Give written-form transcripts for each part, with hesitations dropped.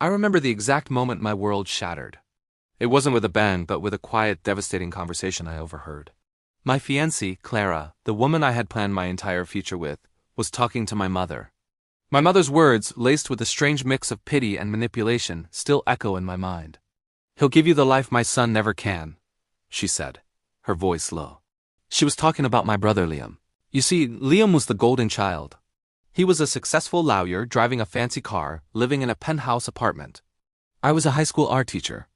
I remember the exact moment my world shattered. It wasn't with a bang, but with a quiet, devastating conversation I overheard. My fiancée, Clara, the woman I had planned my entire future with, was talking to my mother. My mother's words, laced with a strange mix of pity and manipulation, still echo in my mind. "He'll give you the life my son never can," she said, her voice low. She was talking about my brother Liam. You see, Liam was the golden child. He was a successful lawyer, driving a fancy car, living in a penthouse apartment. I was a high school art teacher.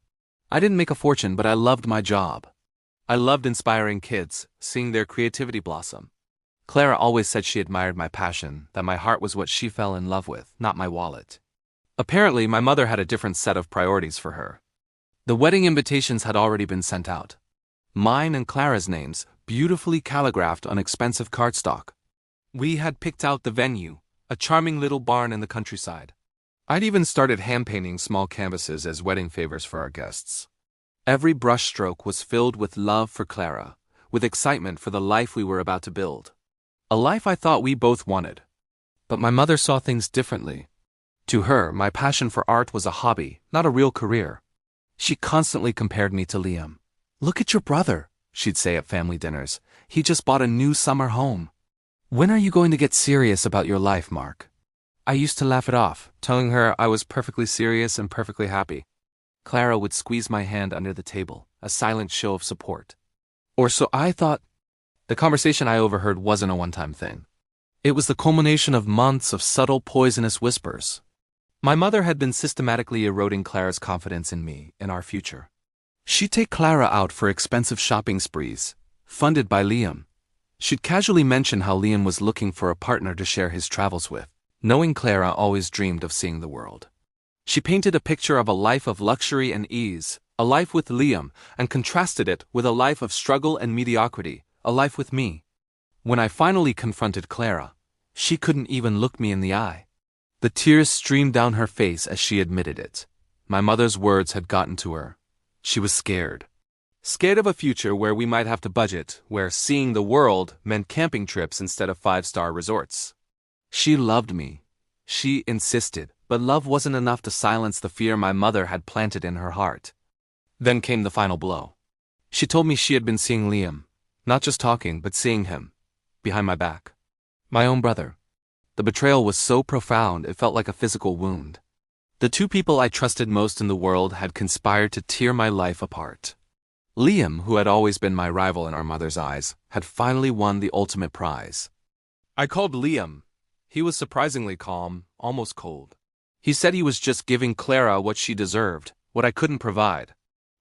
I didn't make a fortune, but I loved my job. I loved inspiring kids, seeing their creativity blossom. Clara always said she admired my passion, that my heart was what she fell in love with, not my wallet. Apparently, my mother had a different set of priorities for her. The wedding invitations had already been sent out. Mine and Clara's names, beautifully calligraphed on expensive cardstock. We had picked out the venue, a charming little barn in the countryside. I'd even started hand-painting small canvases as wedding favors for our guests. Every brushstroke was filled with love for Clara, with excitement for the life we were about to build. A life I thought we both wanted. But my mother saw things differently. To her, my passion for art was a hobby, not a real career. She constantly compared me to Liam. "Look at your brother," she'd say at family dinners. "He just bought a new summer home. When are you going to get serious about your life, Mark?" I used to laugh it off, telling her I was perfectly serious and perfectly happy. Clara would squeeze my hand under the table, a silent show of support. Or so I thought. The conversation I overheard wasn't a one-time thing. It was the culmination of months of subtle, poisonous whispers. My mother had been systematically eroding Clara's confidence in me and our future. She'd take Clara out for expensive shopping sprees, funded by Liam. She'd casually mention how Liam was looking for a partner to share his travels with, knowing Clara always dreamed of seeing the world. She painted a picture of a life of luxury and ease, a life with Liam, and contrasted it with a life of struggle and mediocrity, a life with me. When I finally confronted Clara, she couldn't even look me in the eye. The tears streamed down her face as she admitted it. My mother's words had gotten to her. She was scared. Scared of a future where we might have to budget, where seeing the world meant camping trips instead of five-star resorts. She loved me. She insisted, but love wasn't enough to silence the fear my mother had planted in her heart. Then came the final blow. She told me she had been seeing Liam, not just talking, but seeing him, behind my back. My own brother. The betrayal was so profound it felt like a physical wound. The two people I trusted most in the world had conspired to tear my life apart. Liam, who had always been my rival in our mother's eyes, had finally won the ultimate prize. I called Liam. He was surprisingly calm, almost cold. He said he was just giving Clara what she deserved, what I couldn't provide.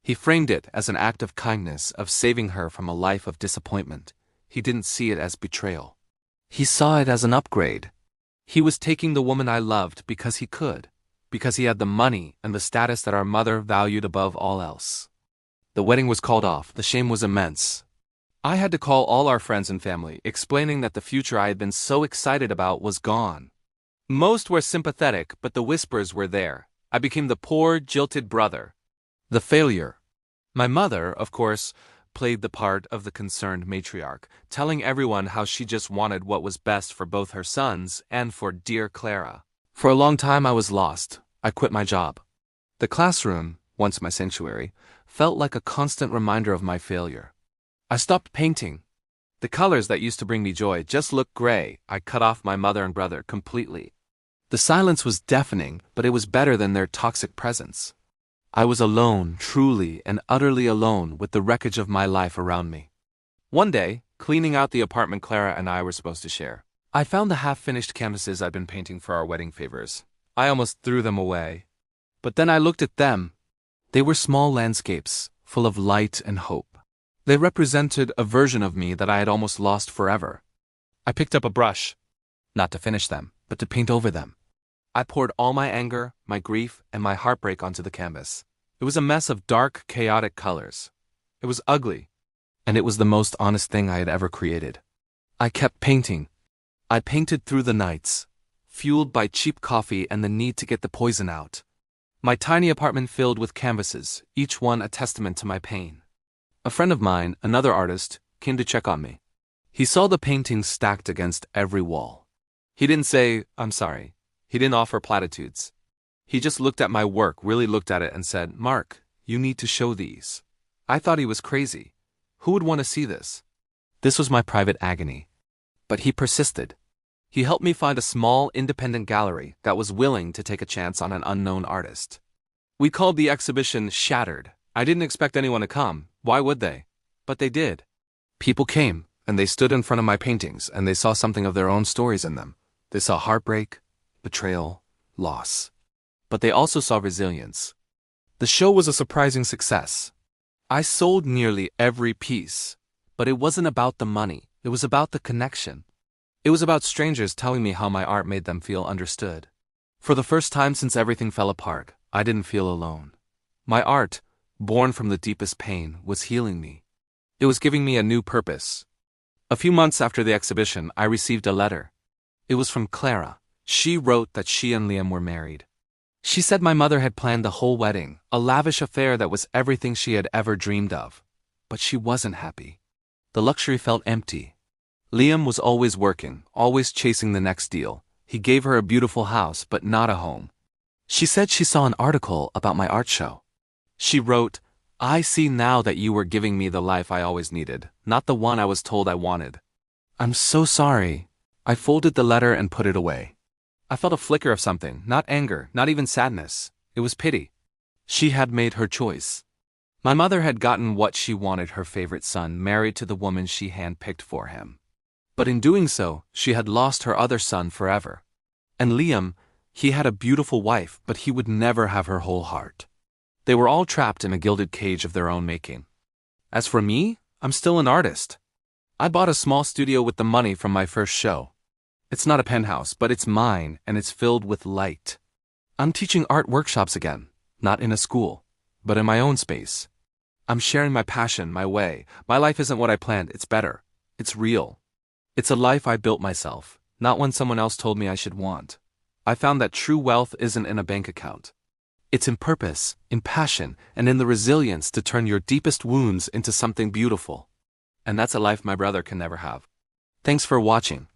He framed it as an act of kindness, of saving her from a life of disappointment. He didn't see it as betrayal. He saw it as an upgrade. He was taking the woman I loved because he could, because he had the money and the status that our mother valued above all else. The wedding was called off. The shame was immense. I had to call all our friends and family, explaining that the future I had been so excited about was gone. Most were sympathetic, but the whispers were there. I became the poor, jilted brother. The failure. My mother, of course, played the part of the concerned matriarch, telling everyone how she just wanted what was best for both her sons and for dear Clara. For a long time I was lost. I quit my job. The classroom, once my sanctuary, felt like a constant reminder of my failure. I stopped painting. The colors that used to bring me joy just looked gray. I cut off my mother and brother completely. The silence was deafening, but it was better than their toxic presence. I was alone, truly and utterly alone, with the wreckage of my life around me. One day, cleaning out the apartment Clara and I were supposed to share, I found the half-finished canvases I'd been painting for our wedding favors. I almost threw them away. But then I looked at them. They were small landscapes, full of light and hope. They represented a version of me that I had almost lost forever. I picked up a brush, not to finish them, but to paint over them. I poured all my anger, my grief, and my heartbreak onto the canvas. It was a mess of dark, chaotic colors. It was ugly, and it was the most honest thing I had ever created. I kept painting. I painted through the nights, fueled by cheap coffee and the need to get the poison out. My tiny apartment filled with canvases, each one a testament to my pain. A friend of mine, another artist, came to check on me. He saw the paintings stacked against every wall. He didn't say, "I'm sorry." He didn't offer platitudes. He just looked at my work, really looked at it and said, "Mark, you need to show these." I thought he was crazy. Who would want to see this? This was my private agony. But he persisted. He helped me find a small, independent gallery that was willing to take a chance on an unknown artist. We called the exhibition Shattered. I didn't expect anyone to come. Why would they? But they did. People came, and they stood in front of my paintings, and they saw something of their own stories in them. They saw heartbreak, betrayal, loss. But they also saw resilience. The show was a surprising success. I sold nearly every piece, but it wasn't about the money. It was about the connection. It was about strangers telling me how my art made them feel understood. For the first time since everything fell apart, I didn't feel alone. My art, born from the deepest pain, was healing me. It was giving me a new purpose. A few months after the exhibition, I received a letter. It was from Clara. She wrote that she and Liam were married. She said my mother had planned the whole wedding, a lavish affair that was everything she had ever dreamed of. But she wasn't happy. The luxury felt empty. Liam was always working, always chasing the next deal. He gave her a beautiful house, but not a home. She said she saw an article about my art show. She wrote, "I see now that you were giving me the life I always needed, not the one I was told I wanted." I'm so sorry. I folded the letter and put it away. I felt a flicker of something, not anger, not even sadness. It was pity. She had made her choice. My mother had gotten what she wanted, her favorite son married to the woman she handpicked for him. But in doing so, she had lost her other son forever. And Liam, he had a beautiful wife, but he would never have her whole heart. They were all trapped in a gilded cage of their own making. As for me, I'm still an artist. I bought a small studio with the money from my first show. It's not a penthouse, but it's mine, and it's filled with light. I'm teaching art workshops again, not in a school, but in my own space. I'm sharing my passion, my way. My life isn't what I planned, it's better. It's real. It's a life I built myself, not one someone else told me I should want. I found that true wealth isn't in a bank account. It's in purpose, in passion, and in the resilience to turn your deepest wounds into something beautiful. And that's a life my brother can never have. Thanks for watching.